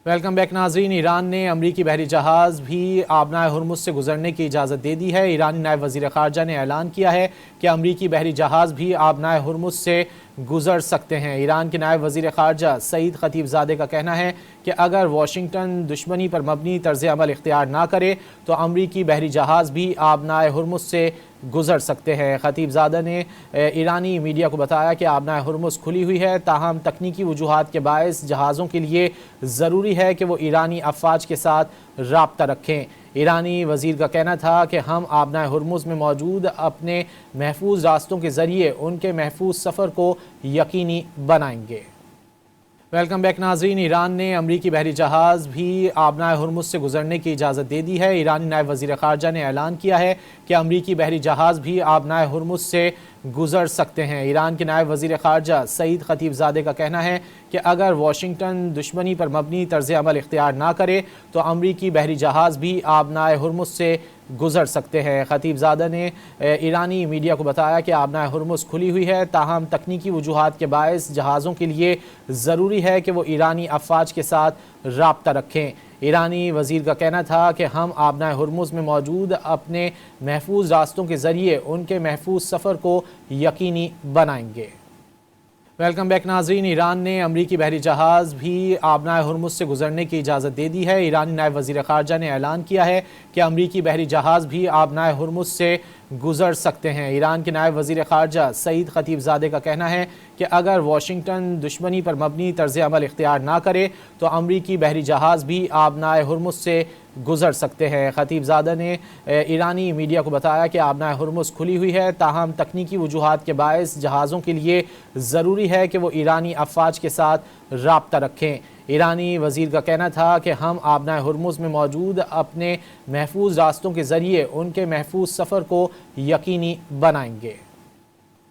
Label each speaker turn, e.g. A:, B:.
A: Welcome back ناظرین، ایران نے امریکی بحری جہاز بھی آبنائے ہرمز سے گزرنے کی اجازت دے دی ہے۔ ایرانی نائب وزیر خارجہ نے اعلان کیا ہے کہ امریکی بحری جہاز بھی آبنائے ہرمز سے گزر سکتے ہیں۔ ایران کے نائب وزیر خارجہ سعید خطیب زادے کا کہنا ہے کہ اگر واشنگٹن دشمنی پر مبنی طرز عمل اختیار نہ کرے تو امریکی بحری جہاز بھی آبنائے ہرمز سے گزر سکتے ہیں۔ خطیب زادہ نے ایرانی میڈیا کو بتایا کہ آبنائے ہرمز کھلی ہوئی ہے، تاہم تکنیکی وجوہات کے باعث جہازوں کے لیے ضروری ہے کہ وہ ایرانی افواج کے ساتھ رابطہ رکھیں۔ ایرانی وزیر کا کہنا تھا کہ ہم آبنائے ہرمز میں موجود اپنے محفوظ راستوں کے ذریعے ان کے محفوظ سفر کو یقینی بنائیں گے۔ ویلکم بیک ناظرین، ایران نے امریکی بحری جہاز بھی آبنائے ہرمز سے گزرنے کی اجازت دے دی ہے۔ ایرانی نائب وزیر خارجہ نے اعلان کیا ہے کہ امریکی بحری جہاز بھی آبنائے ہرمز سے گزر سکتے ہیں۔ ایران کے نائب وزیر خارجہ سعید خطیب زادے کا کہنا ہے کہ اگر واشنگٹن دشمنی پر مبنی طرز عمل اختیار نہ کرے تو امریکی بحری جہاز بھی آبنائے ہرمز سے گزر سکتے ہیں۔ خطیب زادہ نے ایرانی میڈیا کو بتایا کہ آبنائے ہرمز کھلی ہوئی ہے، تاہم تکنیکی وجوہات کے باعث جہازوں کے لیے ضروری ہے کہ وہ ایرانی افواج کے ساتھ رابطہ رکھیں۔ ایرانی وزیر کا کہنا تھا کہ ہم آبنائے ہرمز میں موجود اپنے محفوظ راستوں کے ذریعے ان کے محفوظ سفر کو یقینی بنائیں گے۔ ویلکم بیک ناظرین، ایران نے امریکی بحری جہاز بھی آبنائے ہرمز سے گزرنے کی اجازت دے دی ہے۔ ایرانی نائب وزیر خارجہ نے اعلان کیا ہے کہ امریکی بحری جہاز بھی آبنائے ہرمز سے گزر سکتے ہیں۔ ایران کے نائب وزیر خارجہ سعید خطیب زادے کا کہنا ہے کہ اگر واشنگٹن دشمنی پر مبنی طرز عمل اختیار نہ کرے تو امریکی بحری جہاز بھی آبنائے ہرمز سے گزر سکتے ہیں۔ خطیب زادہ نے ایرانی میڈیا کو بتایا کہ آبنائے ہرمز کھلی ہوئی ہے، تاہم تکنیکی وجوہات کے باعث جہازوں کے لیے ضروری ہے کہ وہ ایرانی افواج کے ساتھ رابطہ رکھیں۔ ایرانی وزیر کا کہنا تھا کہ ہم آبنائے ہرمز میں موجود اپنے محفوظ راستوں کے ذریعے ان کے محفوظ سفر کو یقینی بنائیں گے۔